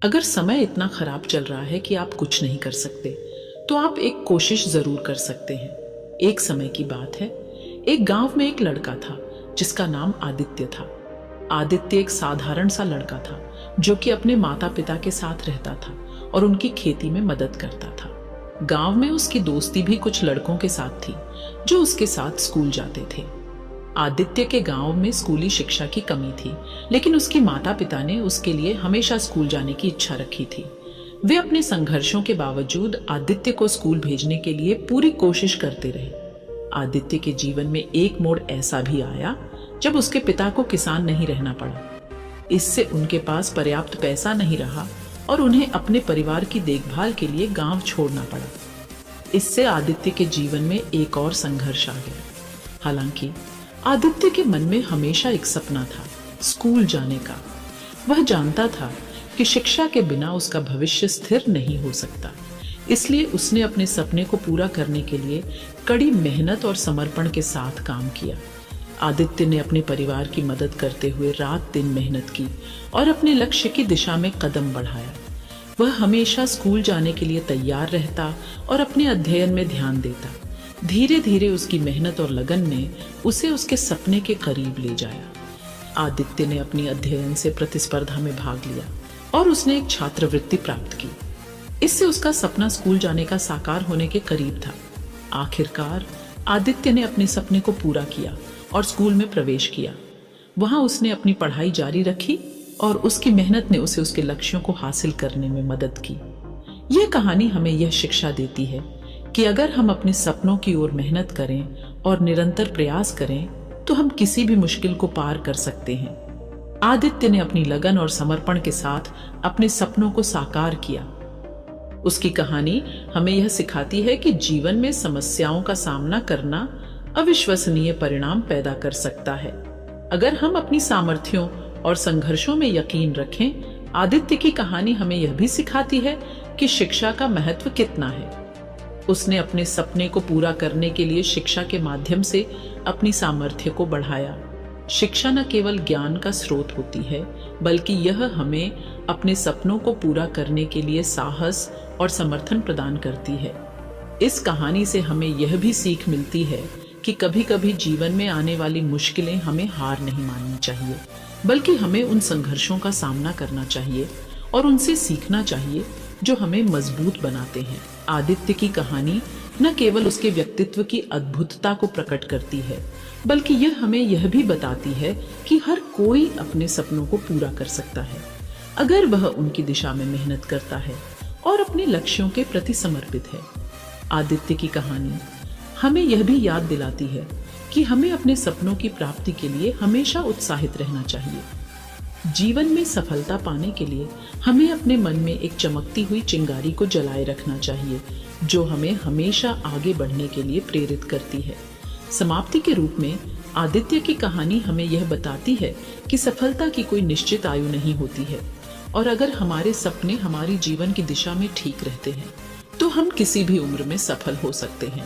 अगर समय इतना खराब चल रहा है कि आप कुछ नहीं कर सकते, तो आप एक कोशिश जरूर कर सकते हैं। एक समय की बात है, एक गांव में एक लड़का था जिसका नाम आदित्य था। आदित्य एक साधारण सा लड़का था जो कि अपने माता पिता के साथ रहता था और उनकी खेती में मदद करता था। गांव में उसकी दोस्ती भी कुछ लड़कों के साथ थी जो उसके साथ स्कूल जाते थे। आदित्य के गांव में स्कूली शिक्षा की कमी थी, लेकिन उसके माता पिता ने उसके लिए हमेशा स्कूल जाने की इच्छा रखी थी। वे अपने संघर्षों के बावजूद आदित्य को स्कूल भेजने के लिए पूरी कोशिश करते रहे। आदित्य के जीवन में एक मोड़ ऐसा भी आया जब उसके पिता को किसान नहीं रहना पड़ा। इससे उनके पास पर्याप्त पैसा नहीं रहा और उन्हें अपने परिवार की देखभाल के लिए गांव छोड़ना पड़ा। इससे आदित्य के जीवन में एक और संघर्ष आ गया। हालांकि आदित्य के मन में हमेशा एक सपना था, स्कूल जाने का। वह जानता था कि शिक्षा के बिना उसका भविष्य स्थिर नहीं हो सकता, इसलिए उसने अपने सपने को पूरा करने के लिए कड़ी मेहनत और समर्पण के साथ काम किया। आदित्य ने अपने परिवार की मदद करते हुए रात दिन मेहनत की और अपने लक्ष्य की दिशा में कदम बढ़ाया। वह हमेशा स्कूल जाने के लिए तैयार रहता और अपने अध्ययन में ध्यान देता। धीरे धीरे उसकी मेहनत और लगन ने उसे उसके सपने के करीब ले जाया। आदित्य ने अपनी अध्ययन से प्रतिस्पर्धा में भाग लिया और उसने एक छात्रवृत्ति प्राप्त की। इससे उसका सपना स्कूल जाने का साकार होने के करीब था। आखिरकार आदित्य ने अपने सपने को पूरा किया और स्कूल में प्रवेश किया। वहां उसने अपनी पढ़ाई जारी रखी और उसकी मेहनत ने उसे उसके लक्ष्यों को हासिल करने में मदद की। यह कहानी हमें यह शिक्षा देती है कि अगर हम अपने सपनों की ओर मेहनत करें और निरंतर प्रयास करें तो हम किसी भी मुश्किल को पार कर सकते हैं। आदित्य ने अपनी लगन और समर्पण के साथ अपने सपनों को साकार किया। उसकी कहानी हमें यह सिखाती है कि जीवन में समस्याओं का सामना करना अविश्वसनीय परिणाम पैदा कर सकता है, अगर हम अपनी सामर्थ्यों और संघर्षों में यकीन रखें। आदित्य की कहानी हमें यह भी सिखाती है कि शिक्षा का महत्व कितना है। उसने अपने सपने को पूरा करने के लिए शिक्षा के माध्यम से अपनी सामर्थ्य को बढ़ाया। शिक्षा न केवल ज्ञान का स्रोत होती है, बल्कि यह हमें अपने सपनों को पूरा करने के लिए साहस और समर्थन प्रदान करती है। इस कहानी से हमें यह भी सीख मिलती है कि कभी कभी जीवन में आने वाली मुश्किलें हमें हार नहीं माननी चाहिए, बल्कि हमें उन संघर्षों का सामना करना चाहिए और उनसे सीखना चाहिए जो हमें मजबूत बनाते हैं। आदित्य की कहानी न केवल उसके व्यक्तित्व की अद्भुतता को प्रकट करती है, बल्कि यह हमें यह भी बताती है कि हर कोई अपने सपनों को पूरा कर सकता है, अगर वह उनकी दिशा में मेहनत करता है और अपने लक्ष्यों के प्रति समर्पित है। आदित्य की कहानी हमें यह भी याद दिलाती है कि हमें अपने सपनों की प्राप्ति के लिए हमेशा उत्साहित रहना चाहिए। जीवन में सफलता पाने के लिए हमें अपने मन में एक चमकती हुई चिंगारी को जलाए रखना चाहिए, जो हमें हमेशा आगे बढ़ने के लिए प्रेरित करती है। समाप्ति के रूप में आदित्य की कहानी हमें यह बताती है कि सफलता की कोई निश्चित आयु नहीं होती है, और अगर हमारे सपने हमारी जीवन की दिशा में ठीक रहते हैं तो हम किसी भी उम्र में सफल हो सकते हैं।